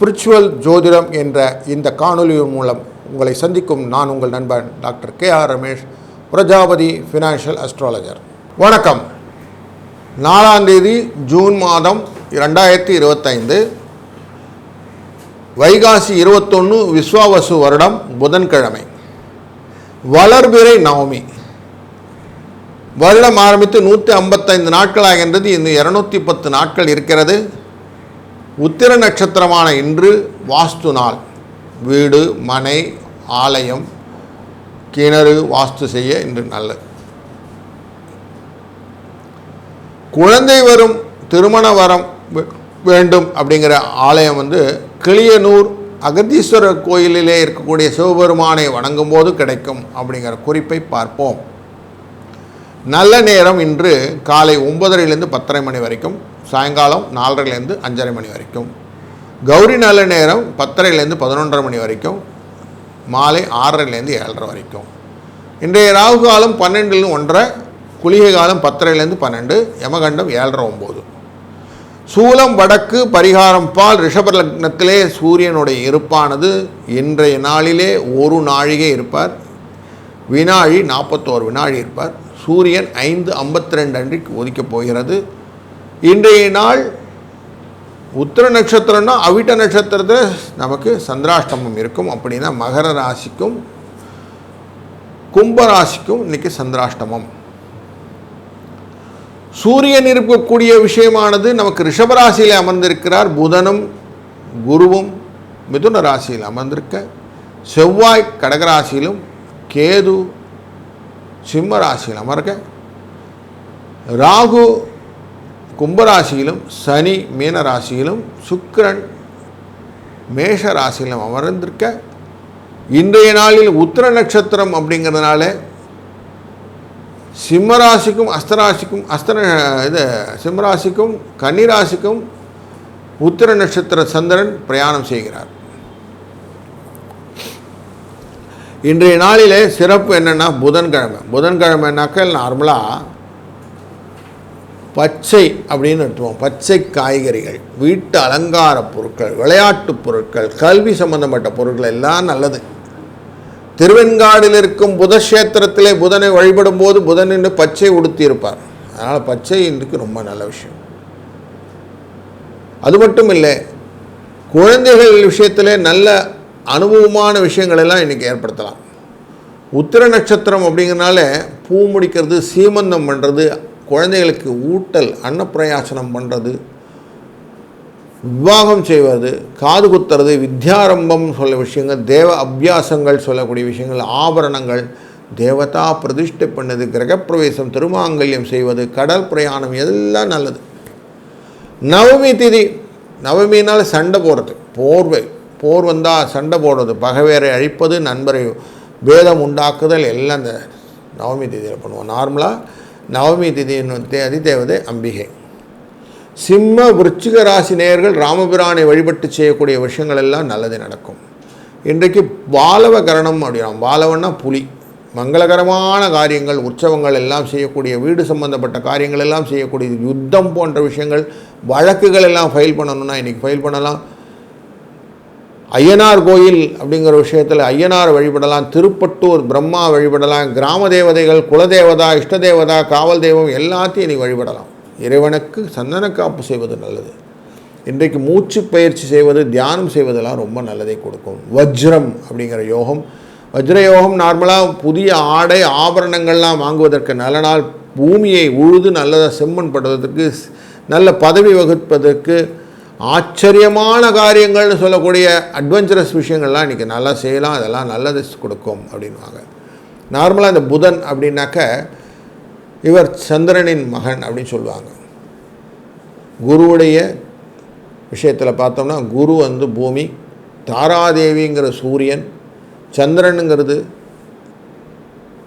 Spiritual ஜோதிடம் என்ற இந்த காணொலி மூலம் உங்களை சந்திக்கும் நான் உங்கள் நண்பன் doctor KR. Ramesh, Prajapati financial astrologer. வணக்கம். 4ஆம் தேதி ஜூன் மாதம் 2025, வைகாசி 21, விஸ்வாவசு வருடம், புதன்கிழமை, வளர்பிறை நவமி. வருடம் ஆரம்பித்து 155 நாட்கள் ஆகின்றது. இன்னும் 210 நாட்கள் இருக்கிறது. உத்திர நட்சத்திரமான இன்று வாஸ்து நாள். வீடு, மனை, ஆலயம், கிணறு வாஸ்து செய்ய இன்று நல்லது. குழந்தை வரும், திருமண வரம் வேண்டும் அப்படிங்கிற ஆலயம் கிளியனூர் அகதீஸ்வரர் கோயிலிலே இருக்கக்கூடிய சிவபெருமானை வணங்கும் போது கிடைக்கும் அப்படிங்கிற குறிப்பை பார்ப்போம். நல்ல நேரம் இன்று காலை 9:30 10:30 மணி வரைக்கும், சாயங்காலம் 4:30 5:30 மணி வரைக்கும். கௌரி நல்ல நேரம் 10:30 11:30 மணி வரைக்கும், மாலை 6:30 7:30 வரைக்கும். இன்றைய ராகு காலம் 12 1:30, குளிகை காலம் 10:30 12, யமகண்டம் 7:30 9. சூலம் வடக்கு, பரிகாரம் பால். ரிஷப லக்னத்திலே சூரியனுடைய இருப்பானது இன்றைய நாளிலே 1 நாழிகை இருப்பார். வினாழி 41 வினாழி இருப்பார். சூரியன் 5:52 அன்றைக்கு ஒதுக்கப் போகிறது. இன்றைய நாள் உத்திர நட்சத்திரம்னா அவிட்ட நட்சத்திரத்தில் நமக்கு சந்திராஷ்டமம் இருக்கும். அப்படின்னா மகர ராசிக்கும் கும்ப ராசிக்கும் இன்னைக்கு சந்திராஷ்டமம். சூரியன் இருக்கக்கூடிய விஷயமானது நமக்கு ரிஷபராசியில் அமர்ந்திருக்கிறார். புதனும் குருவும் மிதுன ராசியில் அமர்ந்திருக்க, செவ்வாய் கடகராசியிலும், கேது சிம்ம ராசியில் அமர்க, ராகு கும்பராசியிலும், சனி மீன ராசியிலும், சுக்கிரன் மேஷ ராசியிலும் அமர்ந்திருக்க, இன்றைய நாளில் உத்திர நட்சத்திரம் அப்படிங்கிறதுனால சிம்மராசிக்கும் அஸ்தராசிக்கும் சிம்மராசிக்கும் கன்னிராசிக்கும் உத்திர நட்சத்திர சந்திரன் பிரயாணம் செய்கிறார். இன்றைய நாளிலே சிறப்பு என்னென்னா புதன்கிழமைனாக்க நார்மலாக பச்சை அப்படின்னு எடுத்துவோம். பச்சை காய்கறிகள், வீட்டு அலங்கார பொருட்கள், விளையாட்டு பொருட்கள், கல்வி சம்பந்தப்பட்ட பொருட்கள் எல்லாம் நல்லது. திருவெண்காடில் இருக்கும் புதக்ஷேத்திரத்திலே புதனை வழிபடும் போது புதன் என்று பச்சை உடுத்தி இருப்பார். அதனால் பச்சை இன்றைக்கு ரொம்ப நல்ல விஷயம். அது மட்டும் இல்லை, குழந்தைகள் விஷயத்திலே நல்ல அனுபவமான விஷயங்கள் எல்லாம் இன்றைக்கி ஏற்படுத்தலாம். உத்திர நட்சத்திரம் அப்படிங்கிறனால பூ முடிக்கிறது, சீமந்தம் பண்ணுறது, குழந்தைகளுக்கு ஊட்டல் அன்னப்பிரயாசனம் பண்ணுறது, விவாகம் செய்வது, காது குத்துறது, வித்யாரம்பம் சொல்ல விஷயங்கள், தேவ அபியாசங்கள் சொல்லக்கூடிய விஷயங்கள், ஆபரணங்கள், தேவதா பிரதிஷ்டை பண்ணது, கிரகப்பிரவேசம், திருமாங்கல்யம் செய்வது, கடல் பிரயாணம் எல்லாம் நல்லது. நவமி திதி, நவமினால் சண்டை போடுறது, போர் வந்தால் சண்டை போடுறது, பகைவேரை அழிப்பது, நண்பரை பேதம் உண்டாக்குதல் எல்லாம் இந்த நவமி திதியில் பண்ணுவோம். நார்மலாக நவமி திதியின் அதிதேவதை அம்பிகை. சிம்ம விருச்சிக ராசி நேயர்கள் ராமபிரானை வழிபட்டு செய்யக்கூடிய விஷயங்கள் எல்லாம் நல்லது நடக்கும். இன்றைக்கு பாலவ கரணம் அப்படின்னா, பாலவன்னா புலி, மங்களகரமான காரியங்கள், உற்சவங்கள் எல்லாம் செய்யக்கூடிய, வீடு சம்பந்தப்பட்ட காரியங்கள் எல்லாம் செய்யக்கூடிய, யுத்தம் போன்ற விஷயங்கள், வழக்குகள் எல்லாம் ஃபைல் பண்ணணும்னா இன்றைக்கி ஃபைல் பண்ணலாம். ஐயனார் கோயில் அப்படிங்கிற விஷயத்தில் ஐயனார் வழிபடலாம். திருப்பட்டூர் பிரம்மா வழிபடலாம். கிராம தேவதைகள், குலதேவதா, இஷ்டதேவதா, காவல் தெய்வம் எல்லாத்தையும் இன்றைக்கி வழிபடலாம். இறைவனுக்கு சந்தன காப்பு செய்வது நல்லது. இன்றைக்கு மூச்சு பயிற்சி செய்வது, தியானம் செய்வதெல்லாம் ரொம்ப நல்லதை கொடுக்கும். வஜ்ரம் அப்படிங்கிற யோகம், வஜ்ர யோகம் நார்மலாக புதிய ஆடை ஆபரணங்கள்லாம் வாங்குவதற்கு நல்ல நாள். பூமியை உழுது நல்லதாக செம்மண் படுவதற்கு, நல்ல பதவி வகுப்பதற்கு, ஆச்சரியமான காரியங்கள்னு சொல்லக்கூடிய அட்வென்ச்சரஸ் விஷயங்கள்லாம் இன்றைக்கி நல்லா செய்யலாம். அதெல்லாம் நல்லது கொடுக்கும் அப்படின்வாங்க. நார்மலாக இந்த புதன் அப்படின்னாக்க இவர் சந்திரனின் மகன் அப்படின்னு சொல்லுவாங்க. குருவுடைய விஷயத்தில் பார்த்தோம்னா குரு பூமி, தாராதேவிங்கிற சூரியன், சந்திரனுங்கிறது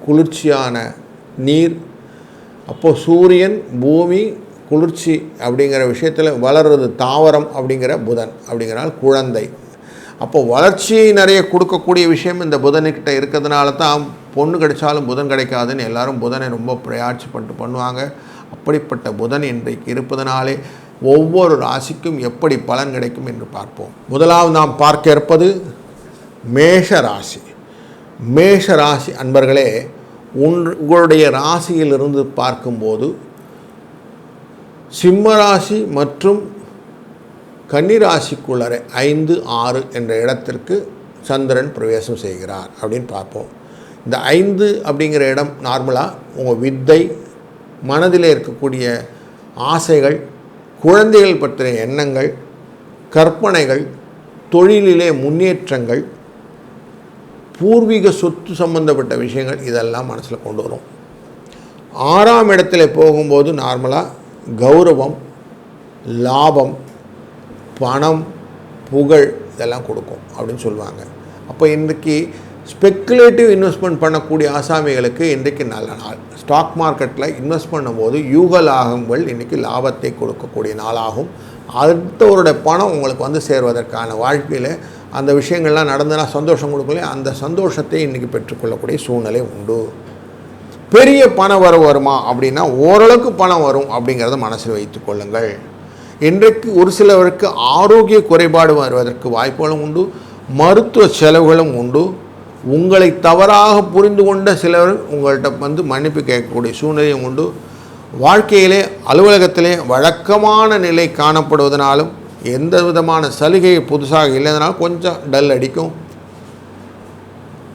குளிர்ச்சியான நீர். அப்போது சூரியன், பூமி, குளிர்ச்சி அப்படிங்கிற விஷயத்தில் வளர்றது தாவரம் அப்படிங்கிற புதன் அப்படிங்கிறனால குழந்தை. அப்போது வளர்ச்சியை நிறைய கொடுக்கக்கூடிய விஷயம் இந்த புதன்கிட்ட இருக்கிறதுனால தான் பொண்ணு கிடைச்சாலும் புதன் கிடைக்காதுன்னு எல்லாரும் புதனை ரொம்ப பிரயாட்சி பண்ணிட்டு பண்ணுவாங்க. அப்படிப்பட்ட புதன் இன்றைக்கு இருப்பதனாலே ஒவ்வொரு ராசிக்கும் எப்படி பலன் கிடைக்கும் என்று பார்ப்போம். முதலாவது நாம் பார்க்க இருப்பது மேஷ ராசி. மேஷ ராசி அன்பர்களே, உங்களுடைய ராசியிலிருந்து பார்க்கும்போது சிம்ம ராசி மற்றும் கன்னிராசிக்குள்ளே 5, 6 என்ற இடத்திற்கு சந்திரன் பிரவேசம் செய்கிறார் அப்படின்னு பார்ப்போம். இந்த 5 அப்படிங்கிற இடம் நார்மலாக உங்கள் வித்தை, மனதில் இருக்கக்கூடிய ஆசைகள், குழந்தைகள் பற்றிய எண்ணங்கள், கற்பனைகள், தொழிலிலே முன்னேற்றங்கள், பூர்வீக சொத்து சம்பந்தப்பட்ட விஷயங்கள் இதெல்லாம் மனசில் கொண்டு வரும். 6ஆம் இடத்துல போகும்போது நார்மலாக கௌரவம், லாபம், பணம், புகழ் இதெல்லாம் கொடுக்கும் அப்படின்னு சொல்லுவாங்க. அப்போ இன்றைக்கி ஸ்பெக்குலேட்டிவ் இன்வெஸ்ட்மெண்ட் பண்ணக்கூடிய ஆசாமிகளுக்கு இன்றைக்கு நல்ல நாள். ஸ்டாக் மார்க்கெட்டில் இன்வெஸ்ட் பண்ணும்போது யூக லாபங்கள் இன்றைக்கி லாபத்தை கொடுக்கக்கூடிய நாளாகும். அடுத்தவருடைய பணம் உங்களுக்கு வந்து சேர்வதற்கான வாழ்க்கையில் அந்த விஷயங்கள்லாம் நடந்தனா சந்தோஷம் கொடுக்கல, அந்த சந்தோஷத்தை இன்றைக்கி பெற்றுக்கொள்ளக்கூடிய சூழ்நிலை உண்டு. பெரிய பண வரவு வருமா அப்படின்னா ஓரளவுக்கு பணம் வரும் அப்படிங்கிறத மனசில் வைத்து கொள்ளுங்கள். இன்றைக்கு ஒரு சிலவருக்கு ஆரோக்கிய குறைபாடு வருவதற்கு வாய்ப்புகளும் உண்டு, மருத்துவ செலவுகளும் உண்டு. உங்களை தவறாக புரிந்து கொண்ட சிலர் உங்கள்கிட்ட வந்து மன்னிப்பு கேட்கக்கூடிய சூழ்நிலையும் உண்டு. வாழ்க்கையிலே அலுவலகத்திலே வழக்கமான நிலை காணப்படுவதனாலும் எந்த விதமான சலுகை புதுசாக இல்லைனாலும் கொஞ்சம் டல் அடிக்கும்.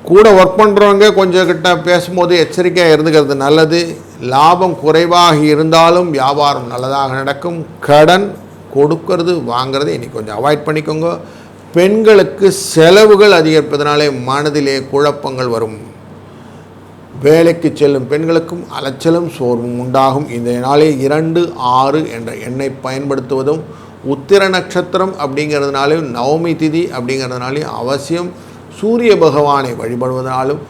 கூட ஒர்க் பண்ணுறவங்க கொஞ்சம் கிட்ட பேசும்போது எச்சரிக்கையாக இருந்துக்கிறது நல்லது. லாபம் குறைவாக இருந்தாலும் வியாபாரம் நல்லதாக நடக்கும். கடன் கொடுக்கறது வாங்கிறத இன்றைக்கி கொஞ்சம் அவாய்ட் பண்ணிக்கோங்க. பெண்களுக்கு செலவுகள் அதிகரிப்பதனாலே மனதிலே குழப்பங்கள் வரும். வேலைக்கு செல்லும் பெண்களுக்கும் அலைச்சலும் சோர்வும் உண்டாகும். இந்த நாளில் 2, 6 என்ற எண்ணை பயன்படுத்துவதும், உத்திர நட்சத்திரம் அப்படிங்கிறதுனாலே, நவமி திதி அப்படிங்கிறதுனாலே அவசியம் சூரிய பகவானை வழிபடுவதனாலும்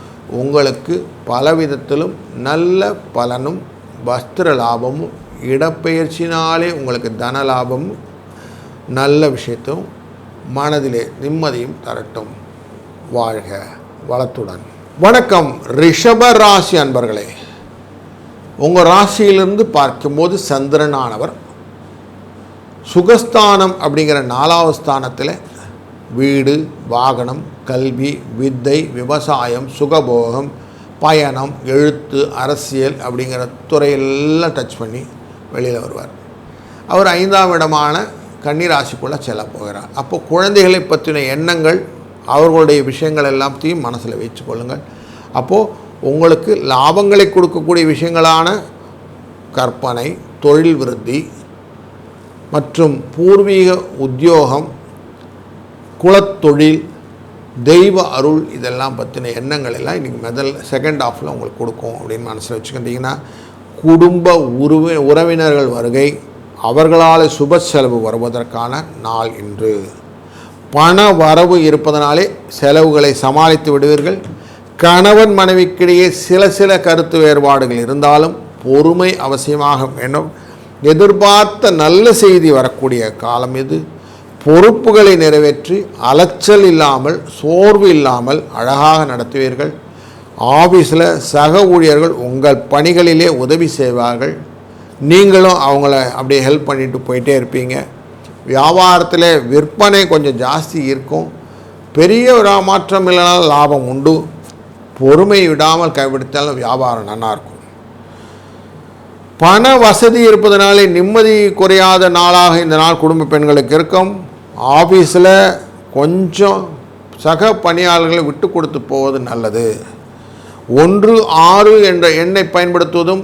உங்களுக்கு பலவிதத்திலும் நல்ல பலனும், வஸ்திர லாபமும், இடப்பெயர்ச்சினாலே உங்களுக்கு தன லாபமும், நல்ல விஷயத்தும், மனதிலே நிம்மதியும் தரட்டும். வாழ்க வளத்துடன். வணக்கம் ரிஷப ராசி அன்பர்களே. உங்கள் ராசியிலிருந்து பார்க்கும்போது சந்திரனானவர் சுகஸ்தானம் அப்படிங்கிற 4வது ஸ்தானத்தில் வீடு, வாகனம், கல்வி, வித்தை, விவசாயம், சுகபோகம், பயணம், எழுத்து, அரசியல் அப்படிங்கிற துறையெல்லாம் டச் பண்ணி வெளியில் வருவார். அவர் 5ஆம் இடமான கன்னிராசிக்குள்ளே செல்ல போகிறார். அப்போ குழந்தைகளை பற்றின எண்ணங்கள், அவர்களுடைய விஷயங்கள் எல்லாத்தையும் மனசில் வச்சு கொள்ளுங்கள். அப்போது உங்களுக்கு லாபங்களை கொடுக்கக்கூடிய விஷயங்களான கற்பனை, தொழில் விருத்தி மற்றும் பூர்வீக உத்தியோகம், குலத்தொழில், தெய்வ அருள் இதெல்லாம் பற்றின எண்ணங்கள் எல்லாம் இன்றைக்கி செகண்ட் ஹாஃபில் உங்களுக்கு கொடுக்கும் அப்படின்னு மனசில் வச்சுக்கிட்டிங்கன்னா, குடும்ப உறவினர்கள் வருகை, அவர்களால் சுப செலவு வருவதற்கான நாள் இன்று. பண வரவு இருப்பதனாலே செலவுகளை சமாளித்து விடுவீர்கள். கணவன் மனைவிக்கிடையே சில கருத்து வேறுபாடுகள் இருந்தாலும் பொறுமை அவசியமாக வேண்டும். எதிர்பார்த்த நல்ல செய்தி வரக்கூடிய காலம் இது. பொறுப்புகளை நிறைவேற்றி அலைச்சல் இல்லாமல், சோர்வு இல்லாமல் அழகாக நடத்துவீர்கள். ஆஃபீஸில் சக ஊழியர்கள் உங்கள் பணிகளிலே உதவி செய்வார்கள். நீங்களும் அவங்கள அப்படியே ஹெல்ப் பண்ணிட்டு போயிட்டே இருப்பீங்க. வியாபாரத்தில் விற்பனை கொஞ்சம் ஜாஸ்தி இருக்கும். பெரிய மாற்றம் இல்லைனாலும் லாபம் உண்டு. பொறுமை விடாமல் கைவிடுத்தாலும் வியாபாரம் நல்லாயிருக்கும். பண வசதி இருப்பதனாலே நிம்மதி குறையாத நாளாக இந்த நாள் குடும்ப பெண்களுக்கு இருக்கும். ஆஃபீஸில் கொஞ்சம் சக பணியாளர்களை விட்டு கொடுத்து போவது நல்லது. 1, 6 என்ற எண்ணை பயன்படுத்துவதும்,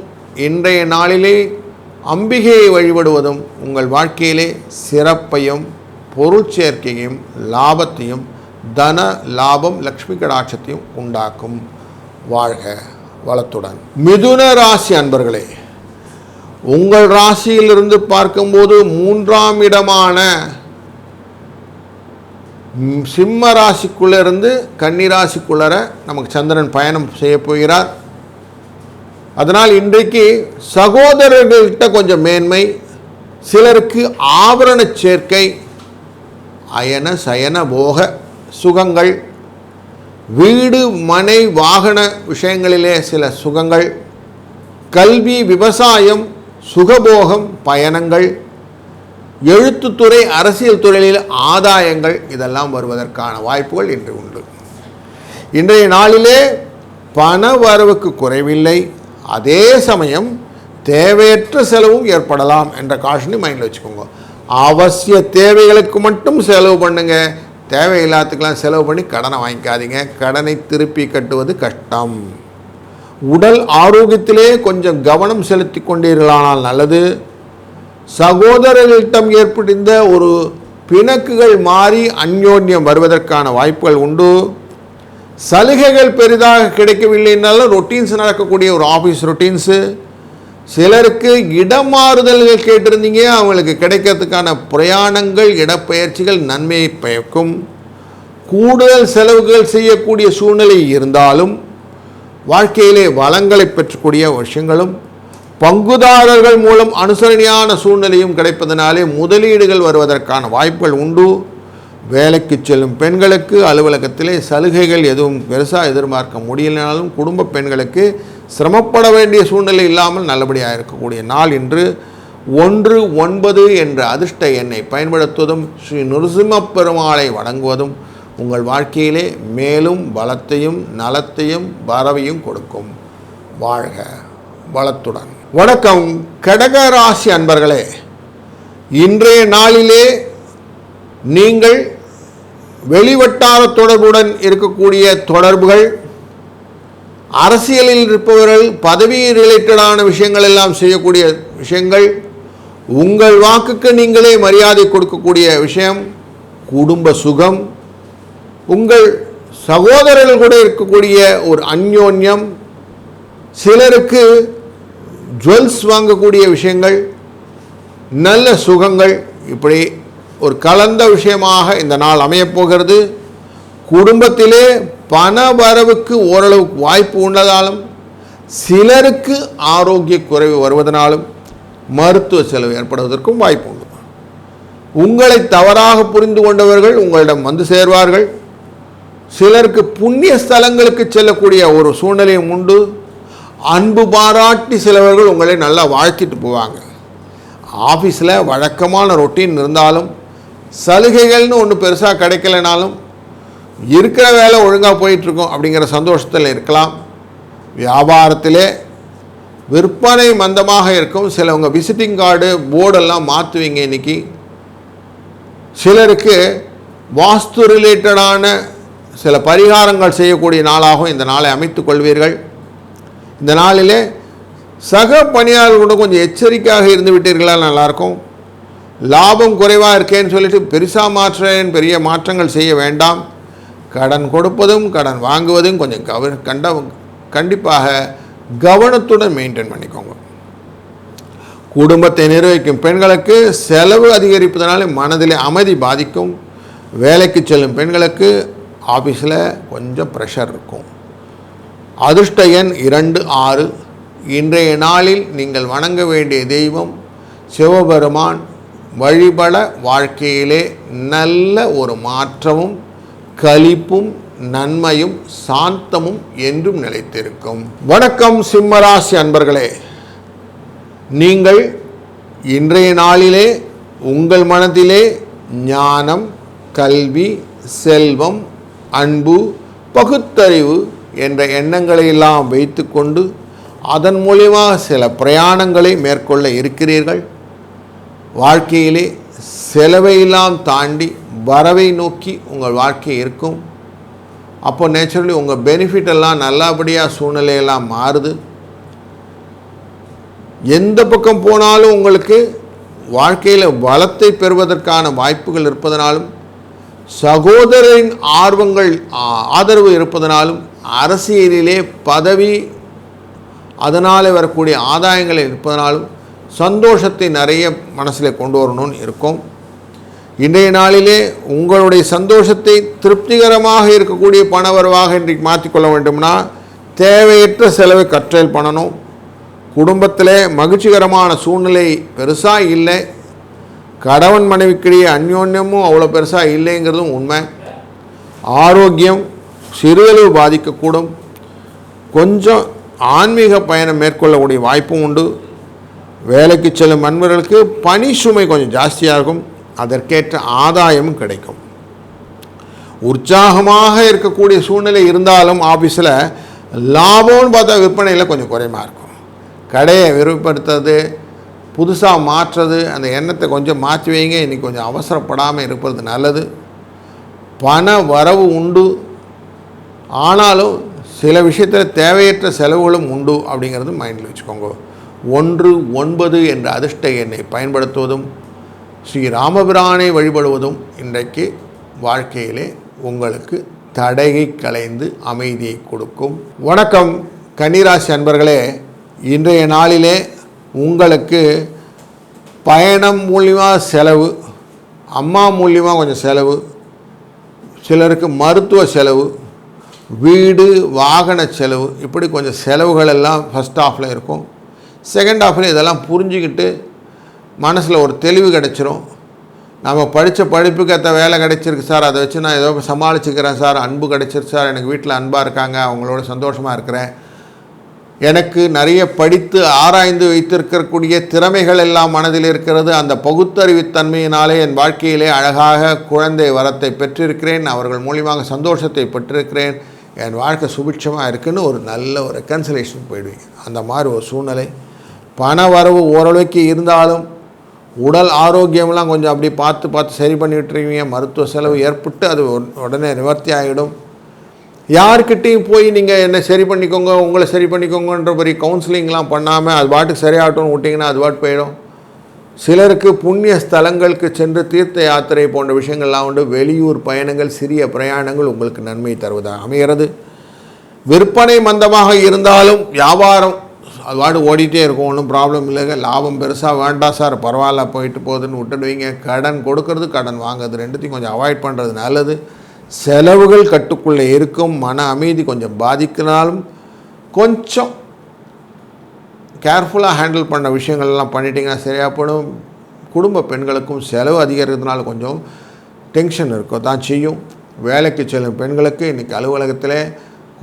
இன்றைய நாளிலே அம்பிகையை வழிபடுவதும் உங்கள் வாழ்க்கையிலே சிறப்பையும், பொருள் சேர்க்கையும், லாபத்தையும், தன லாபம், லக்ஷ்மி கடாட்சத்தையும் உண்டாக்கும். வாழ்க வளத்துடன். மிதுன ராசி அன்பர்களே, உங்கள் ராசியிலிருந்து பார்க்கும்போது 3ஆம் இடமான சிம்ம ராசிக்குள்ளே இருந்து கன்னிராசிக்குள்ளர நமக்கு சந்திரன் பயணம் செய்ய போகிறார். அதனால் இன்றைக்கு சகோதரர்கள்கிட்ட கொஞ்சம் மேன்மை, சிலருக்கு ஆபரண சேர்க்கை, அயன சயன போக சுகங்கள், வீடு மனை வாகன விஷயங்களிலே சில சுகங்கள், கல்வி, விவசாயம், சுகபோகம், பயணங்கள், எழுத்துத்துறை, அரசியல் துறையில் ஆதாயங்கள் இதெல்லாம் வருவதற்கான வாய்ப்புகள் இன்று உண்டு. இன்றைய நாளிலே பண வரவுக்கு குறைவில்லை. அதே சமயம் தேவையற்ற செலவும் ஏற்படலாம் என்ற காஷனை மைண்டில் வச்சுக்கோங்க. அவசிய தேவைகளுக்கு மட்டும் செலவு பண்ணுங்க. தேவையில்லாத்துக்கெல்லாம் செலவு பண்ணி கடனை வாங்கிக்காதீங்க. கடனை திருப்பி கட்டுவது கஷ்டம். உடல் ஆரோக்கியத்திலே கொஞ்சம் கவனம் செலுத்தி கொண்டீர்களானால் நல்லது. சகோதரர்களிடம் ஏற்பட்ட ஒரு பிணக்குகள் மாறி அந்யோன்யம் வருவதற்கான வாய்ப்புகள் உண்டு. சலுகைகள் பெரிதாக கிடைக்கவில்லைன்னாலும் ரொட்டீன்ஸ் நடக்கக்கூடிய ஒரு ஆஃபீஸ் ரொட்டீன்ஸு. சிலருக்கு இடம் மாறுதல்கள் கேட்டிருந்தீங்க, அவங்களுக்கு கிடைக்கிறதுக்கான பிரயாணங்கள், இடப்பெயர்ச்சிகள் நன்மையை பயக்கும். கூடுதல் செலவுகள் செய்யக்கூடிய சூழ்நிலை இருந்தாலும் வாழ்க்கையிலே வளங்களை பெற்றக்கூடிய விஷயங்களும், பங்குதாரர்கள் மூலம் அனுசரணையான சூழ்நிலையும் கிடைப்பதனாலே முதலீடுகள் வருவதற்கான வாய்ப்புகள் உண்டு. வேலைக்கு செல்லும் பெண்களுக்கு அலுவலகத்திலே சலுகைகள் எதுவும் பெருசாக எதிர்பார்க்க முடியலனாலும் குடும்ப பெண்களுக்கு சிரமப்பட வேண்டிய சூழ்நிலை இல்லாமல் நல்லபடியாக இருக்கக்கூடிய நாள் இன்று. 19 என்ற அதிர்ஷ்ட எண்ணை பயன்படுத்துவதும் ஸ்ரீ நரசிம்ம பெருமாளை வணங்குவதும் உங்கள் வாழ்க்கையிலே மேலும் பலத்தையும் நலத்தையும் வரவையும் கொடுக்கும். வாழ்க வளத்துடன். வணக்கம் கடகராசி அன்பர்களே. இன்றைய நாளிலே நீங்கள் வெளிவட்டார தொடர்புடன் இருக்கக்கூடிய தொடர்புகள், அரசியலில் இருப்பவர்கள் பதவி ரிலேட்டடான விஷயங்கள் எல்லாம் செய்யக்கூடிய விஷயங்கள், உங்கள் வாக்குக்கு நீங்களே மரியாதை கொடுக்கக்கூடிய விஷயம், குடும்ப சுகம், உங்கள் சகோதரர்கள் கூட இருக்கக்கூடிய ஒரு அந்யோன்யம், சிலருக்கு ஜுவல்ஸ் வாங்கக்கூடிய விஷயங்கள், நல்ல சுகங்கள், இப்படி ஒரு கலந்த விஷயமாக இந்த நாள் அமையப்போகிறது. குடும்பத்திலே பண வரவுக்கு ஓரளவுக்கு வாய்ப்பு உள்ளதாலும், சிலருக்கு ஆரோக்கிய குறைவு வருவதனாலும் மருத்துவ செலவு ஏற்படுவதற்கும் வாய்ப்பு உண்டு. உங்களை தவறாக புரிந்து கொண்டவர்கள் உங்களிடம் வந்து சேர்வார்கள். சிலருக்கு புண்ணிய ஸ்தலங்களுக்கு செல்லக்கூடிய ஒரு சூழ்நிலையும் உண்டு. அன்பு பாராட்டி சிலவர்கள் உங்களை நல்லா வாழ்த்திட்டு போவாங்க. ஆஃபீஸில் வழக்கமான ரொட்டீன் இருந்தாலும் சலுகைகள்னு ஒன்று பெருசாக கிடைக்கலனாலும் இருக்கிற வேலை ஒழுங்காக போயிட்டுருக்கோம் அப்படிங்கிற சந்தோஷத்தில் இருக்கலாம். வியாபாரத்திலே விற்பனை மந்தமாக இருக்கும். சிலவங்க விசிட்டிங் கார்டு போர்டெல்லாம் மாற்றுவீங்க. இன்றைக்கி சிலருக்கு வாஸ்து ரிலேட்டடான சில பரிகாரங்கள் செய்யக்கூடிய நாளாகவும் இந்த நாளை அமைத்து கொள்வீர்கள். இந்த நாளிலே சக பணியாளர்களோட கொஞ்சம் எச்சரிக்கையாக இருந்து விட்டீர்களா நல்லாயிருக்கும். லாபம் குறைவாக இருக்கேன்னு சொல்லிட்டு பெருசாக பெரிய மாற்றங்கள் செய்ய வேண்டாம். கடன் கொடுப்பதும் கடன் வாங்குவதும் கொஞ்சம் கண்டிப்பாக கவனத்துடன் மெயின்டைன் பண்ணிக்கோங்க. குடும்பத்தை நிர்வகிக்கும் பெண்களுக்கு செலவு அதிகரிப்பதனால மனதிலே அமைதி பாதிக்கும். வேலைக்கு செல்லும் பெண்களுக்கு ஆஃபீஸில் கொஞ்சம் ப்ரெஷர் இருக்கும். அதிர்ஷ்ட எண் 2, 6. இன்றைய நாளில் நீங்கள் வணங்க வேண்டிய தெய்வம் சிவபெருமான். வழிபட வாழ்க்கையிலே நல்ல ஒரு மாற்றமும் களிப்பும் நன்மையும் சாந்தமும் என்றும் நிலைத்திருக்கும். வணக்கம் சிம்மராசி அன்பர்களே. நீங்கள் இன்றைய நாளிலே உங்கள் மனதிலே ஞானம், கல்வி, செல்வம், அன்பு, பகுத்தறிவு என்ற எண்ணங்களை எல்லாம் வைத்து கொண்டு அதன் மூலமாக சில பிரயாணங்களை மேற்கொள்ள இருக்கிறீர்கள். வாழ்க்கையிலே செலவையெல்லாம் தாண்டி வரவை நோக்கி உங்கள் வாழ்க்கை இருக்கும். அப்போ நேச்சுரலி உங்கள் பெனிஃபிட் எல்லாம் நல்லபடியாக சூழ்நிலையெல்லாம் மாறுது. எந்த பக்கம் போனாலும் உங்களுக்கு வாழ்க்கையில் வளத்தை பெறுவதற்கான வாய்ப்புகள் இருப்பதனாலும், சகோதரரின் ஆதரவு இருப்பதனாலும், அரசியலிலே பதவி அதனால் வரக்கூடிய ஆதாயங்கள் இருப்பதனாலும் சந்தோஷத்தை நிறைய மனசில் கொண்டு வரணும்னு இருக்கும். இன்றைய நாளிலே உங்களுடைய சந்தோஷத்தை திருப்திகரமாக இருக்கக்கூடிய பணவரவாக இன்றைக்கு மாற்றிக்கொள்ள வேண்டும்னா தேவையற்ற செலவை கற்றல் பண்ணணும். குடும்பத்தில் மகிழ்ச்சிகரமான சூழ்நிலை பெருசாக இல்லை. கணவன் மனைவிக்கிடையே அந்யோன்யமும் அவ்வளோ பெருசாக இல்லைங்கிறதும் உண்மை. ஆரோக்கியம் சிறிதளவு பாதிக்கக்கூடும். கொஞ்சம் ஆன்மீக பயணம் மேற்கொள்ளக்கூடிய வாய்ப்பும் உண்டு. வேலைக்கு செல்லும் நண்பர்களுக்கு பணி சுமை கொஞ்சம் ஜாஸ்தியாக இருக்கும், அதற்கேற்ற ஆதாயமும் கிடைக்கும். உற்சாகமாக இருக்கக்கூடிய சூழ்நிலை இருந்தாலும் ஆஃபீஸில் லாபம்னு பார்த்தா விற்பனையில் கொஞ்சம் குறைமா இருக்கும். கடையை விரிவுபடுத்துறது, புதுசாக மாற்றுறது, அந்த எண்ணத்தை கொஞ்சம் மாற்றி வைங்க. இன்றைக்கி கொஞ்சம் அவசரப்படாமல் இருப்பது நல்லது. பண வரவு உண்டு, ஆனாலும் சில விஷயத்தில் தேவையற்ற செலவுகளும் உண்டு அப்படிங்கிறது மைண்டில் வச்சுக்கோங்க. 1-9 என்ற அதிர்ஷ்ட எண்ணை பயன்படுத்துவதும் ஸ்ரீ ராமபிரானை வழிபடுவதும் இன்றைக்கு வாழ்க்கையிலே உங்களுக்கு தடையை களைந்து அமைதியை கொடுக்கும். வணக்கம் கன்னிராசி அன்பர்களே, இன்றைய நாளிலே உங்களுக்கு பயணம் மூலியமாக செலவு, அம்மா மூலியமாக கொஞ்சம் செலவு, சிலருக்கு மருத்துவ செலவு, வீடு வாகன செலவு, இப்படி கொஞ்சம் செலவுகள் எல்லாம் ஃபஸ்ட் ஹாஃபில் இருக்கும். செகண்ட் ஹாஃபில் இதெல்லாம் புரிஞ்சுக்கிட்டு மனசில் ஒரு தெளிவு கிடச்சிரும். நம்ம படித்த படிப்புக்கு ஏற்ற வேலை கிடைச்சிருக்கு சார், அதை வச்சு நான் ஏதோ சமாளிச்சுக்கிறேன் சார், அன்பு கிடைச்சிருக்கு சார், எனக்கு வீட்டில் அன்பாக இருக்காங்க, அவங்களோட சந்தோஷமாக இருக்கிறேன், எனக்கு நிறைய படித்து ஆராய்ந்து வைத்திருக்கக்கூடிய திறமைகள் எல்லாம் மனதில் இருக்கிறது, அந்த பகுத்தறிவுத்தன்மையினாலே என் வாழ்க்கையிலே அழகாக குழந்தை வரத்தை பெற்றிருக்கிறேன், அவர்கள் மூலியமாக சந்தோஷத்தை பெற்றிருக்கிறேன், என் வாழ்க்கை சுபிட்சமாக இருக்குன்னு ஒரு நல்ல ஒரு ரெக்கன்சிலேஷன் போயிடுவீங்க. அந்த மாதிரி ஒரு சூழ்நிலை. பண வரவு ஓரளவுக்கு இருந்தாலும் உடல் ஆரோக்கியம்லாம் கொஞ்சம் அப்படி பார்த்து சரி பண்ணிவிட்டுருவீங்க. மருத்துவ செலவு ஏற்பட்டு அது உடனே நிவர்த்தி ஆகிடும். யார்கிட்டையும் போய் நீங்கள் என்னை சரி பண்ணிக்கோங்க, உங்களை சரி பண்ணிக்கோங்கன்ற மாதிரி கவுன்சிலிங்லாம் பண்ணாமல் அது பாட்டுக்கு சரியாகட்டும்னு விட்டிங்கன்னா அது பாட்டு போயிடும். சிலருக்கு புண்ணிய ஸ்தலங்களுக்கு சென்று தீர்த்த யாத்திரை போன்ற விஷயங்கள்லாம் உண்டு. வெளியூர் பயணங்கள், சிறிய பிரயாணங்கள் உங்களுக்கு நன்மை தருவதாக அமைகிறது. விற்பனை மந்தமாக இருந்தாலும் வியாபாரம் அது பாட்டு ஓடிட்டே இருக்கும், ஒன்றும் ப்ராப்ளம் இல்லைங்க. லாபம் பெருசாக வேண்டாம் சார், பரவாயில்ல போயிட்டு போகுதுன்னு விட்டுடுவீங்க. கடன் கொடுக்கறது கடன் வாங்குறது ரெண்டுத்தையும் கொஞ்சம் அவாய்ட் பண்ணுறது நல்லது. செலவுகள் கட்டுக்குள்ளே இருக்கும். மன அமைதி கொஞ்சம் பாதிக்கினாலும் கொஞ்சம் கேர்ஃபுல்லாக ஹேண்டில் பண்ண விஷயங்கள்லாம் பண்ணிட்டீங்கன்னா சரியாக போடும். குடும்ப பெண்களுக்கும் செலவு அதிகரிக்கிறதுனால கொஞ்சம் டென்ஷன் இருக்கும் தான் செய்யும். வேலைக்கு செல்லும் பெண்களுக்கு இன்றைக்கி அலுவலகத்தில்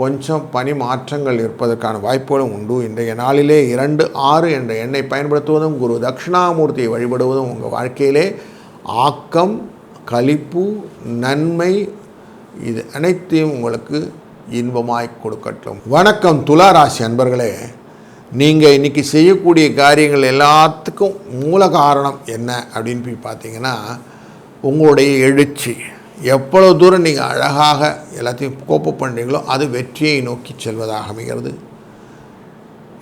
கொஞ்சம் பணி மாற்றங்கள் இருப்பதற்கான வாய்ப்புகளும் உண்டு. இன்றைய நாளிலே 2-6 என்ற எண்ணை பயன்படுத்துவதும் குரு தட்சிணாமூர்த்தியை வழிபடுவதும் உங்கள் வாழ்க்கையிலே ஆக்கம், களிப்பு, நன்மை இது அனைத்தையும் உங்களுக்கு இன்பமாய் கொடுக்கட்டும். வணக்கம் துலா ராசி அன்பர்களே, நீங்கள் இன்றைக்கி செய்யக்கூடிய காரியங்கள் எல்லாத்துக்கும் மூல காரணம் என்ன அப்படின்னு போய் பார்த்தீங்கன்னா உங்களுடைய எழுச்சி. எவ்வளோ தூரம் நீங்கள் அழகாக எல்லாத்தையும் கோப்ப பண்ணுறீங்களோ அது வெற்றியை நோக்கி செல்வதாக அமைகிறது.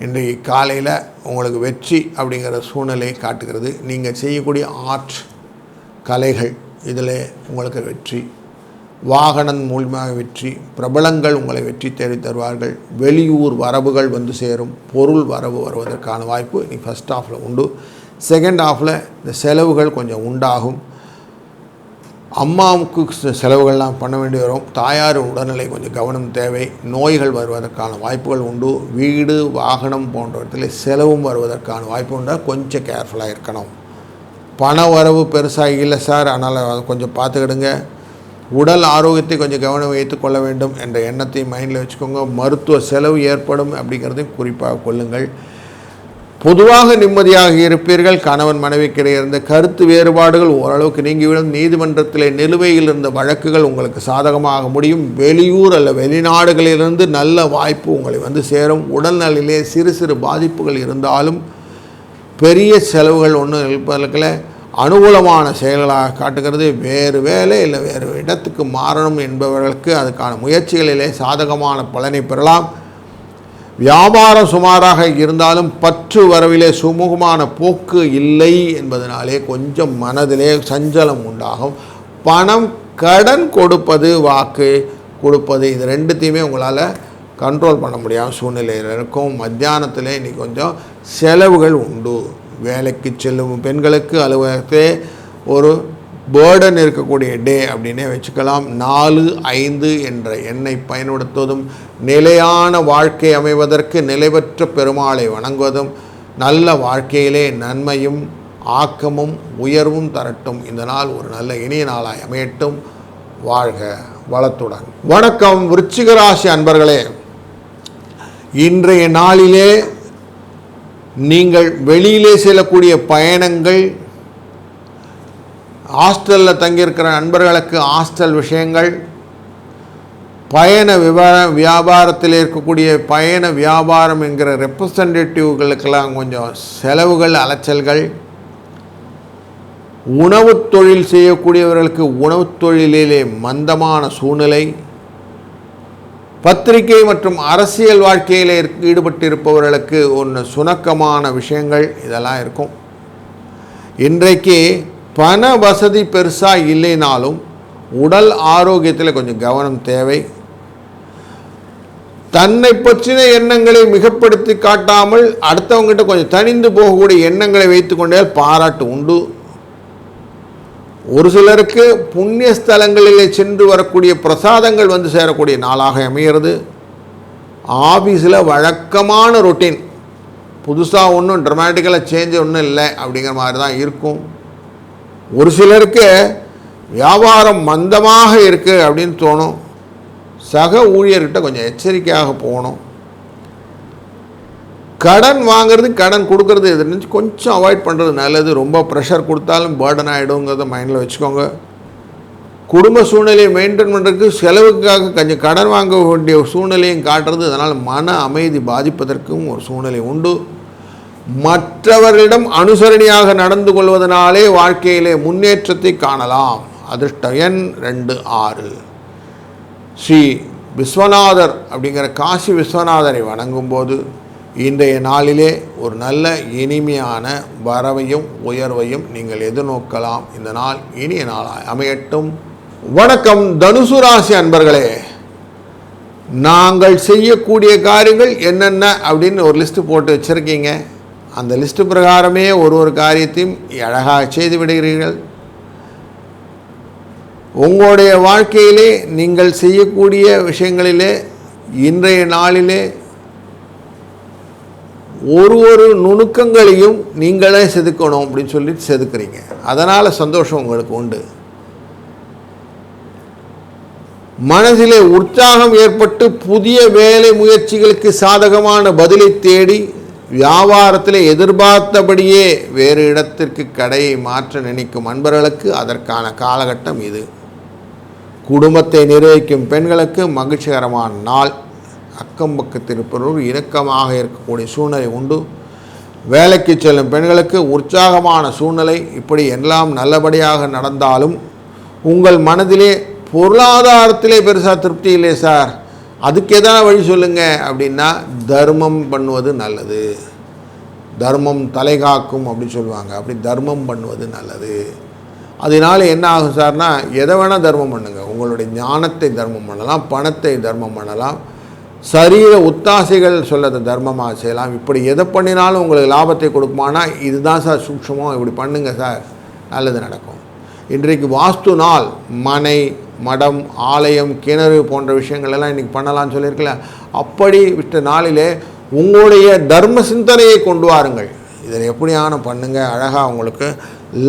இன்றைக்கு காலையில் உங்களுக்கு வெற்றி அப்படிங்கிற சூழ்நிலையை காட்டுகிறது. நீங்கள் செய்யக்கூடிய ஆர்ட் கலைகள் இதில் உங்களுக்கு வெற்றி, வாகனம் மூலமாக வெற்றி, பிரபலங்கள் உங்களை வெற்றி தேடி தருவார்கள், வெளியூர் வரவுகள் வந்து சேரும், பொருள் வரவு வருவதற்கான வாய்ப்பு நீ ஃபஸ்ட் ஹாஃபில் உண்டு. செகண்ட் ஹாஃபில் இந்த செலவுகள் கொஞ்சம் உண்டாகும். அம்மாவுக்கு செலவுகள்லாம் பண்ண வேண்டி வரும். தாயார் உடல்நிலை கொஞ்சம் கவனம் தேவை. நோய்கள் வருவதற்கான வாய்ப்புகள் உண்டு. வீடு வாகனம் போன்றவற்றில் செலவும் வருவதற்கான வாய்ப்பு உண்டு. கொஞ்சம் கேர்ஃபுல்லாக இருக்கணும். பண வரவு பெருசாக இல்லை சார், அதனால் கொஞ்சம் பார்த்துக்கிடுங்க. உடல் ஆரோக்கியத்தை கொஞ்சம் கவனம் வைத்து கொள்ள வேண்டும் என்ற எண்ணத்தை மைண்டில் வச்சுக்கோங்க. மருத்துவ செலவு ஏற்படும் அப்படிங்கிறதையும் குறிப்பாக கொள்ளுங்கள். பொதுவாக நிம்மதியாக இருப்பீர்கள். கணவன் மனைவிக்கிடையே இருந்த கருத்து வேறுபாடுகள் ஓரளவுக்கு நீங்கிவிடும். நீதிமன்றத்தில் நிலுவையில் இருந்த வழக்குகள் உங்களுக்கு சாதகமாக முடியும். வெளியூர் அல்ல வெளிநாடுகளிலிருந்து நல்ல வாய்ப்பு உங்களை வந்து சேரும். உடல்நலிலே சிறு சிறு பாதிப்புகள் இருந்தாலும் பெரிய செலவுகள் ஒன்றும் இருப்பதற்கில் அனுகூலமான செயல்களாக காட்டுகிறது. வேறு வேலை இல்லை வேறு இடத்துக்கு மாறணும் என்பவர்களுக்கு அதுக்கான முயற்சிகளிலே சாதகமான பலனை பெறலாம். வியாபாரம் சுமாராக இருந்தாலும் பற்று வரவிலே சுமூகமான போக்கு இல்லை என்பதனாலே கொஞ்சம் மனதிலே சஞ்சலம் உண்டாகும். பணம், கடன் கொடுப்பது, வாக்கு கொடுப்பது, இது ரெண்டுத்தையுமே உங்களால் கண்ட்ரோல் பண்ண முடியாமல் சூழ்நிலையில் இருக்கும். மத்தியானத்தில் இன்றைக்கி கொஞ்சம் செலவுகள் உண்டு. வேலைக்கு செல்லும் பெண்களுக்கு அலுவலகத்தே ஒரு பேர்டன் இருக்கக்கூடிய டே அப்படின்னே வச்சுக்கலாம். 4-5 என்ற எண்ணை பயன்படுத்துவதும் நிலையான வாழ்க்கை அமைவதற்கு நிலைபெற்ற பெருமாளை வணங்குவதும் நல்ல வாழ்க்கையிலே நன்மையும் ஆக்கமும் உயர்வும் தரட்டும். இந்த நாள் ஒரு நல்ல இனிய நாளாய் அமையட்டும். வாழ்க வளத்துடன். வணக்கம் விருச்சிக ராசி அன்பர்களே, இன்றைய நாளிலே நீங்கள் வெளியிலே செல்லக்கூடிய பயணங்கள், ஹாஸ்டலில் தங்கியிருக்கிற நண்பர்களுக்கு ஹாஸ்டல் விஷயங்கள், பயண வியாபாரத்தில் இருக்கக்கூடிய பயண வியாபாரம் என்கிற ரெப்ரசன்டேட்டிவ்களுக்கெல்லாம் கொஞ்சம் செலவுகள், அலைச்சல்கள், உணவு தொழில் செய்யக்கூடியவர்களுக்கு உணவு தொழிலிலே மந்தமான சூழ்நிலை, பத்திரிகை மற்றும் அரசியல் வாழ்க்கையில் ஈடுபட்டிருப்பவர்களுக்கு ஒன்று சுணக்கமான விஷயங்கள் இதெல்லாம் இருக்கும். இன்றைக்கு பண வசதி பெருசாக இல்லைனாலும் உடல் ஆரோக்கியத்தில் கொஞ்சம் கவனம் தேவை. தன்னை பற்றின எண்ணங்களை மிகப்படுத்தி காட்டாமல் அடுத்தவங்ககிட்ட கொஞ்சம் தனிந்து போகக்கூடிய எண்ணங்களை வைத்துக்கொண்டே பாராட்டு உண்டு. ஒரு சிலருக்கு புண்ணிய ஸ்தலங்களிலே சென்று வரக்கூடிய பிரசாதங்கள் வந்து சேரக்கூடிய நாளாக அமைகிறது. ஆஃபீஸில் வழக்கமான ரொட்டீன், புதுசாக ஒன்றும் ட்ரமாட்டிக்கலாக சேஞ்ச் ஒன்றும் இல்லை அப்படிங்கிற மாதிரி தான் இருக்கும். ஒரு சிலருக்கு வியாபாரம் மந்தமாக இருக்குது அப்படின்னு தோணும். சக ஊழியர்கிட்ட கொஞ்சம் எச்சரிக்கையாக போகணும். கடன் வாங்கிறது, கடன் கொடுக்கறது எதுன்னு கொஞ்சம் அவாய்ட் பண்ணுறது நல்லது. ரொம்ப ப்ரெஷர் கொடுத்தாலும் பேர்டன் ஆகிடுங்கிறத மைண்டில் வச்சுக்கோங்க. குடும்ப சூழ்நிலையை மெயின்டைன் பண்ணுறதுக்கு செலவுக்காக கொஞ்சம் கடன் வாங்க வேண்டிய சூழ்நிலையும் காட்டுறது. அதனால் மன அமைதி பாதிப்பதற்கும் ஒரு சூழ்நிலை உண்டு. மற்றவர்களிடம் அனுசரணையாக நடந்து கொள்வதனாலே வாழ்க்கையிலே முன்னேற்றத்தை காணலாம். அதிர்ஷ்ட எண் 26. ஸ்ரீ விஸ்வநாதர் அப்படிங்கிற காசி விஸ்வநாதரை வணங்கும்போது இன்றைய நாளிலே ஒரு நல்ல இனிமையான வரவையும் உயர்வையும் நீங்கள் எதிர்நோக்கலாம். இந்த நாள் இனிய நாளாய் அமையட்டும். வணக்கம் தனுசு ராசி அன்பர்களே. நாங்கள் செய்யக்கூடிய காரியங்கள் என்னென்ன அப்படின்னு ஒரு லிஸ்ட்டு போட்டு வச்சுருக்கீங்க. அந்த லிஸ்ட்டு பிரகாரமே ஒரு காரியத்தையும் அழகாக செய்து விடுகிறீர்கள். உங்களுடைய வாழ்க்கையிலே நீங்கள் செய்யக்கூடிய விஷயங்களிலே இன்றைய நாளிலே ஒரு நுணுக்கங்களையும் நீங்களே செதுக்கணும் அப்படின்னு சொல்லிட்டு செதுக்குறீங்க. அதனால் சந்தோஷம் உங்களுக்கு உண்டு. மனதிலே உற்சாகம் ஏற்பட்டு புதிய வேலை முயற்சிகளுக்கு சாதகமான பதிலை தேடி வியாபாரத்தில் எதிர்பார்த்தபடியே வேறு இடத்திற்கு கடையை மாற்ற நினைக்கும் அன்பர்களுக்கு அதற்கான காலகட்டம் இது. குடும்பத்தை நிர்வகிக்கும் பெண்களுக்கு மகிழ்ச்சிகரமான நாள். அக்கம் பக்கத்தில் இருப்பவர்கள் இணக்கமாக இருக்கக்கூடிய சூழ்நிலை உண்டு. வேலைக்கு செல்லும் பெண்களுக்கு உற்சாகமான சூழ்நிலை. இப்படி எல்லாம் நல்லபடியாக நடந்தாலும் உங்கள் மனதிலே பொருளாதாரத்திலே பெருசாக திருப்தி இல்லை சார், அதுக்கு எதனா வழி சொல்லுங்கள் அப்படின்னா தர்மம் பண்ணுவது நல்லது. தர்மம் தலை காக்கும் அப்படின்னு சொல்லுவாங்க. அப்படி தர்மம் பண்ணுவது நல்லது. அதனால என்ன ஆகும் சார்னா, எதை வேணால் தர்மம் பண்ணுங்கள். உங்களுடைய ஞானத்தை தர்மம் பண்ணலாம், பணத்தை தர்மம் பண்ணலாம், சரீர உத்தாசைகள் சொல்லதை தர்மமாக செய்யலாம். இப்படி எதை பண்ணினாலும் உங்களுக்கு லாபத்தை கொடுக்குமானா இதுதான் சார் சூக்ஷமம், இப்படி பண்ணுங்க சார், நல்லது நடக்கும். இன்றைக்கு வாஸ்து நாள். மனை, மடம், ஆலயம், கிணறு போன்ற விஷயங்கள் எல்லாம் இன்றைக்கி பண்ணலான்னு சொல்லியிருக்கல. அப்படி விட்ட நாளிலே உங்களுடைய தர்ம சிந்தனையை கொண்டு வாருங்கள். இதை எப்படியான பண்ணுங்கள், அழகாக உங்களுக்கு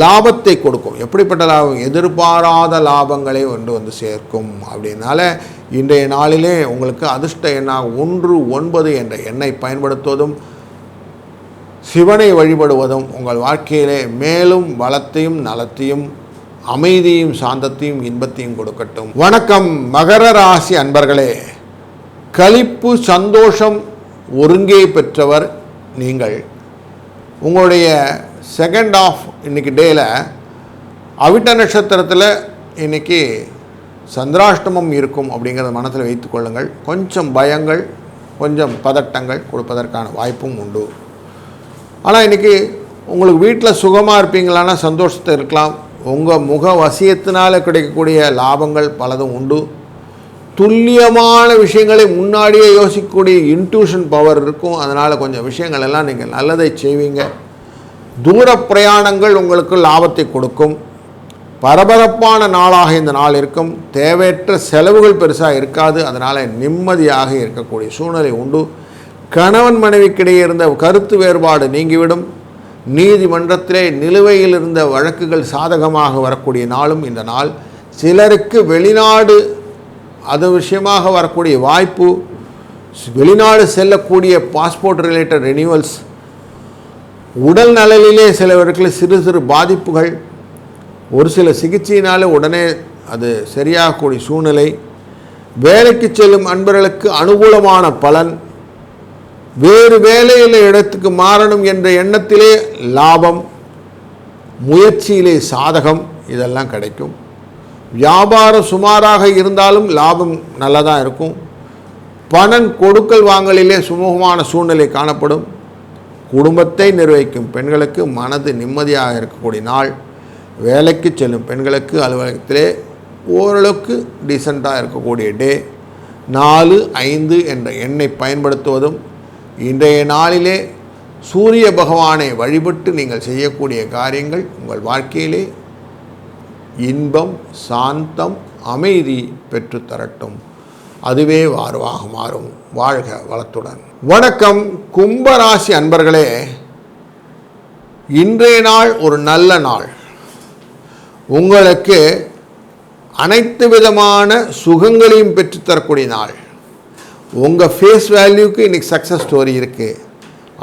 லாபத்தை கொடுக்கும். எப்படிப்பட்ட லாபம்? எதிர்பாராத லாபங்களை வந்து சேர்க்கும். அப்படின்னால இன்றைய நாளிலே உங்களுக்கு அதிர்ஷ்ட எண்ணாக 19 என்ற எண்ணை பயன்படுத்துவதும் சிவனை வழிபடுவதும் உங்கள் வாழ்க்கையிலே மேலும் வளத்தையும் நலத்தையும் அமைதியும் சாந்தத்தையும் இன்பத்தையும் கொடுக்கட்டும். வணக்கம் மகர ராசி அன்பர்களே. களிப்பு, சந்தோஷம் ஒருங்கே பெற்றவர் நீங்கள். உங்களுடைய செகண்ட் ஆஃப் இன்றைக்கி டேயில் அவிட்ட நட்சத்திரத்தில் இன்றைக்கி சந்திராஷ்டமம் இருக்கும் அப்படிங்கிறத மனத்தில் வைத்துக்கொள்ளுங்கள். கொஞ்சம் பயங்கள், கொஞ்சம் பதட்டங்கள் கொடுப்பதற்கான வாய்ப்பும் உண்டு. ஆனால் இன்றைக்கி உங்களுக்கு வீட்டில் சுகமாக இருப்பீங்களான்னா சந்தோஷத்தை இருக்கலாம். உங்கள் முக வசியத்தினால் கிடைக்கக்கூடிய லாபங்கள் பலதும் உண்டு. துல்லியமான விஷயங்களை முன்னாடியே யோசிக்கக்கூடிய இன்ட்யூஷன் பவர் இருக்கும். அதனால் கொஞ்சம் விஷயங்கள் எல்லாம் நீங்கள் நல்லதை செய்வீங்க. தூர பிரயாணங்கள் உங்களுக்கு லாபத்தை கொடுக்கும். பரபரப்பான நாளாக இந்த நாள் இருக்கும். தேவையற்ற செலவுகள் பெருசாக இருக்காது. அதனால் நிம்மதியாக இருக்கக்கூடிய சூழ்நிலை உண்டு. கணவன் மனைவிக்கிடையே இருந்த கருத்து வேறுபாடு நீங்கிவிடும். நீதிமன்றத்திலே நிலுவையில் இருந்த வழக்குகள் சாதகமாக வரக்கூடிய நாளும் இந்த நாள். சிலருக்கு வெளிநாடு அது விஷயமாக வரக்கூடிய வாய்ப்பு, வெளிநாடு செல்லக்கூடிய பாஸ்போர்ட் ரிலேட்டட் ரெனியூவல்ஸ், உடல் நலனிலே சிலவர்களுக்கு சிறு சிறு பாதிப்புகள், ஒரு சில சிகிச்சையினாலே உடனே அது சரியாகக்கூடிய சூழ்நிலை, வேலைக்கு செல்லும் அன்பர்களுக்கு அனுகூலமான பலன், வேறு வேலையில் இடத்துக்கு மாறணும் என்ற எண்ணத்திலே லாபம், முயற்சியிலே சாதகம், இதெல்லாம் கிடைக்கும். வியாபாரம் சுமாராக இருந்தாலும் லாபம் நல்லதாக இருக்கும். பணம் கொடுக்கல் வாங்கலிலே சுமூகமான சூழ்நிலை காணப்படும். குடும்பத்தை நிர்வகிக்கும் பெண்களுக்கு மனது நிம்மதியாக இருக்கக்கூடிய நாள். வேலைக்கு செல்லும் பெண்களுக்கு அலுவலகத்திலே ஓரளவுக்கு டீசெண்டாக இருக்கக்கூடிய டே. 4, 5 என்ற எண்ணை பயன்படுத்துவதும், இன்றைய நாளிலே சூரிய பகவானை வழிபட்டு நீங்கள் செய்யக்கூடிய காரியங்கள் உங்கள் வாழ்க்கையிலே இன்பம், சாந்தம், அமைதி பெற்றுத்தரட்டும். அதுவே வாழ்வாக மாறும். வாழ்க வளத்துடன். வணக்கம் கும்பராசி அன்பர்களே, இன்றைய நாள் ஒரு நல்ல நாள். உங்களுக்கு அனைத்து விதமான சுகங்களையும் பெற்றுத்தரக்கூடிய நாள். உங்கள் ஃபேஸ் வேல்யூக்கு இன்றைக்கி சக்ஸஸ் ஸ்டோரி இருக்குது.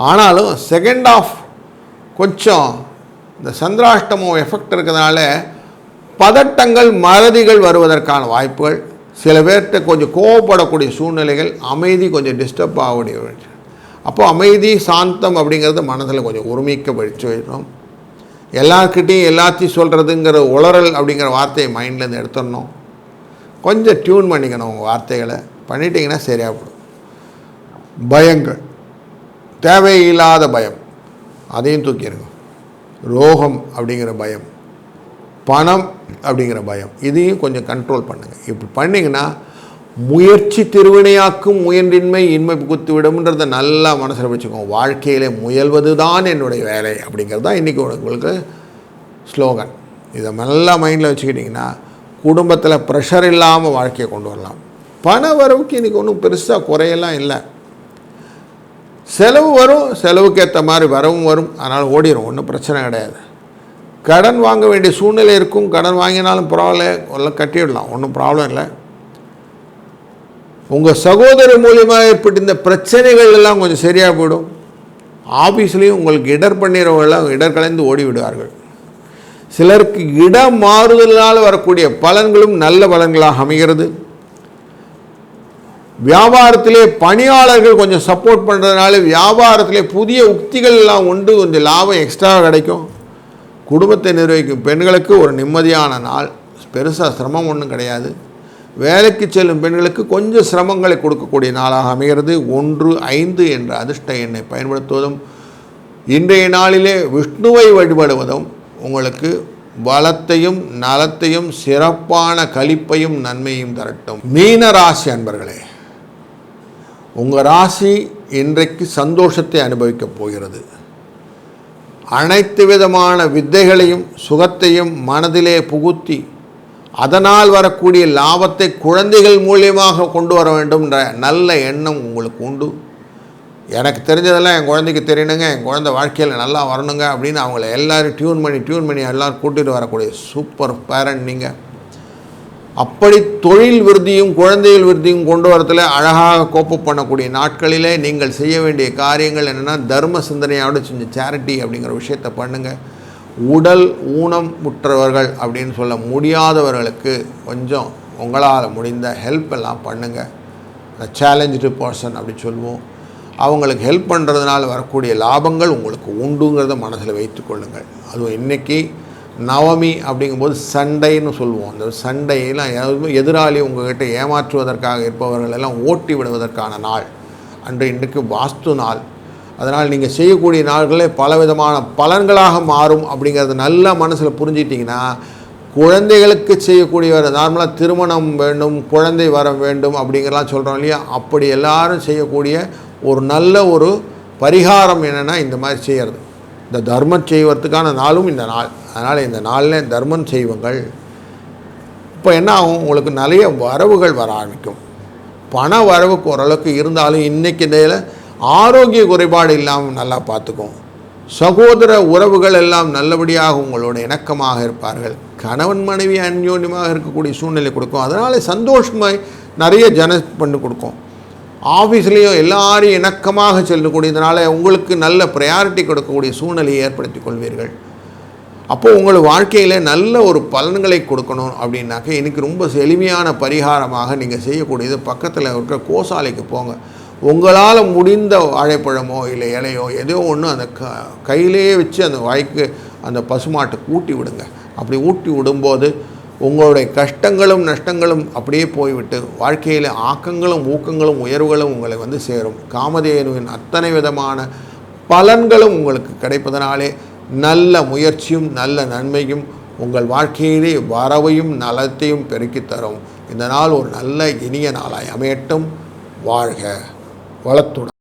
ஆனாலும் செகண்ட் ஆஃப் கொஞ்சம் இந்த சந்திராஷ்டமம் எஃபெக்ட் இருக்கிறதுனால பதட்டங்கள், மறதிகள் வருவதற்கான வாய்ப்புகள், சில பேர்கிட்ட கொஞ்சம் கோவப்படக்கூடிய சூழ்நிலைகள், அமைதி கொஞ்சம் டிஸ்டர்ப் ஆகக்கூடிய. அப்போ அமைதி, சாந்தம் அப்படிங்கிறது மனதில் கொஞ்சம் உரிமைக்க வச்சு வைக்கணும். எல்லார்கிட்டையும் எல்லாத்தையும் சொல்கிறதுங்கிற உளறல் அப்படிங்கிற வார்த்தையை மைண்ட்லேருந்து எடுத்துடணும். கொஞ்சம் டியூன் பண்ணிக்கணும் உங்கள் வார்த்தைகளை. பண்ணிட்டீங்கன்னா சரியாக போடும். பயங்கள், தேவையில்லாத பயம், அதையும் தூக்கிடுங்க. ரோகம் அப்படிங்கிற பயம், பணம் அப்படிங்கிற பயம், இதையும் கொஞ்சம் கண்ட்ரோல் பண்ணுங்கள். இப்படி பண்ணிங்கன்னா முயற்சி திருவினையாக்கும், முயன்றின்மை இன்மை குத்துவிடும்ன்றதை நல்லா மனசில் வச்சுக்கோங்க. வாழ்க்கையில் முயல்வது தான் என்னுடைய வேலை அப்படிங்கிறது தான் இன்றைக்கி உங்களுக்கு ஸ்லோகன். இதை நல்லா மைண்டில் வச்சுக்கிட்டிங்கன்னா குடும்பத்தில் ப்ரெஷர் இல்லாமல் வாழ்க்கையை கொண்டு வரலாம். பண வரவுக்கு இன்றைக்கி ஒன்றும் பெருசாக குறையெல்லாம் இல்லை. செலவு வரும், செலவுக்கு ஏற்ற மாதிரி வரவும் வரும், அதனால் ஓடிடும், ஒன்றும் பிரச்சனை கிடையாது. கடன் வாங்க வேண்டிய சூழ்நிலை இருக்கும், கடன் வாங்கினாலும் பரவாயில்ல, எல்லாம் கட்டிடலாம், ஒன்றும் ப்ராப்ளம் இல்லை. உங்கள் சகோதரர் மூலியமாக ஏற்பட்ட இந்த பிரச்சனைகள் எல்லாம் கொஞ்சம் சரியாக போயிடும். ஆஃபீஸ்லேயும் உங்களுக்கு இடர் பண்ணிடுறவங்களாம் இடர் கலைந்து ஓடி விடுவார்கள். சிலருக்கு இடம் மாறுதலால் வரக்கூடிய பலன்களும் நல்ல பலன்களாக அமைகிறது. வியாபாரத்திலே பணியாளர்கள் கொஞ்சம் சப்போர்ட் பண்ணுறதுனால வியாபாரத்திலே புதிய உக்திகள் எல்லாம் உண்டு, கொஞ்சம் லாபம் எக்ஸ்ட்ரா கிடைக்கும். குடும்பத்தை நிர்வகிக்கும் பெண்களுக்கு ஒரு நிம்மதியான நாள். பெருசாக சிரமம் ஒன்றும் கிடையாது. வேலைக்கு செல்லும் பெண்களுக்கு கொஞ்சம் சிரமங்களை கொடுக்கக்கூடிய நாளாக அமைகிறது. 1, 5 என்ற அதிர்ஷ்ட எண்ணை பயன்படுத்துவதும், இன்றைய நாளிலே விஷ்ணுவை வழிபடுவதும் உங்களுக்கு பலத்தையும் நலத்தையும் சிறப்பான களிப்பையும் நன்மையும் தரட்டும். மீன ராசி அன்பர்களே, உங்கள் ராசி இன்றைக்கு சந்தோஷத்தை அனுபவிக்கப் போகிறது. அனைத்து விதமான வித்தைகளையும் சுகத்தையும் மனதிலே புகுத்தி அதனால் வரக்கூடிய லாபத்தை குழந்தைகள் மூலியமாக கொண்டு வர வேண்டும் என்ற நல்ல எண்ணம் உங்களுக்கு உண்டு. எனக்கு தெரிஞ்சதெல்லாம் என் குழந்தைக்கு தெரியணுங்க, என் குழந்தை வாழ்க்கையில் நல்லா வரணுங்க அப்படின்னு அவங்கள எல்லோரும் டியூன் பண்ணி எல்லோரும் கூட்டிகிட்டு வரக்கூடிய சூப்பர் பேரண்ட் நீங்கள். அப்படி தொழில் விருத்தியும் குழந்தைகள் விருத்தியும் கொண்டு வரத்தில் அழகாக கோப்பு பண்ணக்கூடிய நாட்களிலே நீங்கள் செய்ய வேண்டிய காரியங்கள் என்னென்னா, தர்ம சிந்தனையோடு செஞ்ச சேரிட்டி அப்படிங்கிற விஷயத்தை பண்ணுங்கள். உடல் ஊனம் முற்றவர்கள் அப்படின்னு சொல்ல முடியாதவர்களுக்கு கொஞ்சம் உங்களால் முடிந்த ஹெல்ப் எல்லாம் பண்ணுங்கள். சேலஞ்சு பர்சன் அப்படி சொல்லுவோம். அவங்களுக்கு ஹெல்ப் பண்ணுறதுனால வரக்கூடிய லாபங்கள் உங்களுக்கு உண்டுங்கிறத மனசில் வைத்து கொள்ளுங்கள். அதுவும் இன்றைக்கி நவமி அப்படிங்கும்போது சண்டைன்னு சொல்லுவோம். அந்த சண்டையெல்லாம் எதிராளி உங்கள்கிட்ட ஏமாற்றுவதற்காக இருப்பவர்கள் எல்லாம் ஓட்டி விடுவதற்கான நாள் அன்று. இன்றைக்கு வாஸ்து நாள். அதனால் நீங்கள் செய்யக்கூடிய நாள்களே பலவிதமான பலன்களாக மாறும் அப்படிங்கிறது நல்லா மனசில் புரிஞ்சிட்டிங்கன்னா, குழந்தைகளுக்கு செய்யக்கூடியவர் நார்மலாக திருமணம் வேண்டும், குழந்தை வரம் வேண்டும் அப்படிங்கிறலாம் சொல்கிறோம் இல்லையா, அப்படி எல்லாரும் செய்யக்கூடிய ஒரு நல்ல ஒரு பரிகாரம் என்னென்னா இந்த மாதிரி செய்கிறது. இந்த தர்மம் செய்வதற்கான நாளும் இந்த நாள். அதனால் இந்த நாளில் தர்மம் செய்வங்கள். இப்போ என்ன ஆகும், உங்களுக்கு நிறைய வரவுகள் வர ஆரம்பிக்கும். பண வரவுக்கு ஓரளவுக்கு இருந்தாலும் இன்றைக்கி இடையில் ஆரோக்கிய குறைபாடு இல்லாமல் நல்லா பார்த்துக்கும். சகோதர உறவுகள் எல்லாம் நல்லபடியாக உங்களோட இணக்கமாக இருப்பார்கள். கணவன் மனைவி அந்யோன்யமாக இருக்கக்கூடிய சூழ்நிலை கொடுக்கும். அதனால் சந்தோஷமாய் நிறைய பண்ணி கொடுக்கும். ஆஃபீஸ்லேயும் எல்லாரையும் இணக்கமாக செல்லக்கூடியதுனால உங்களுக்கு நல்ல ப்ரையாரிட்டி கொடுக்கக்கூடிய சூழ்நிலையை ஏற்படுத்தி கொள்வீர்கள். அப்போது உங்கள் வாழ்க்கையில் நல்ல ஒரு பலன்களை கொடுக்கணும் அப்படின்னாக்க இன்றைக்கி ரொம்ப எளிமையான பரிகாரமாக நீங்கள் செய்யக்கூடியது, பக்கத்தில் இருக்கிற கோசாலைக்கு போங்க. உங்களால் முடிந்த வாழைப்பழமோ இல்லை இலையோ ஏதோ ஒன்று அந்த கையிலேயே வச்சு அந்த வாய்க்கு அந்த பசுமாட்டுக்கு ஊட்டி விடுங்க. அப்படி ஊட்டி விடும்போது உங்களுடைய கஷ்டங்களும் நஷ்டங்களும் அப்படியே போய்விட்டு வாழ்க்கையில் ஆக்கங்களும் ஊக்கங்களும் உயர்வுகளும் உங்களை வந்து சேரும். காமதேனுவின் அத்தனை விதமான பலன்களும் உங்களுக்கு கிடைப்பதனாலே நல்ல முயற்சியும் நல்ல நன்மையும் உங்கள் வாழ்க்கையிலே வரவையும் நலத்தையும் பெருக்கித் தரும். இந்த நாள் ஒரு நல்ல இனிய நாளாய் அமையட்டும். வாழ்க வளத்துடன்.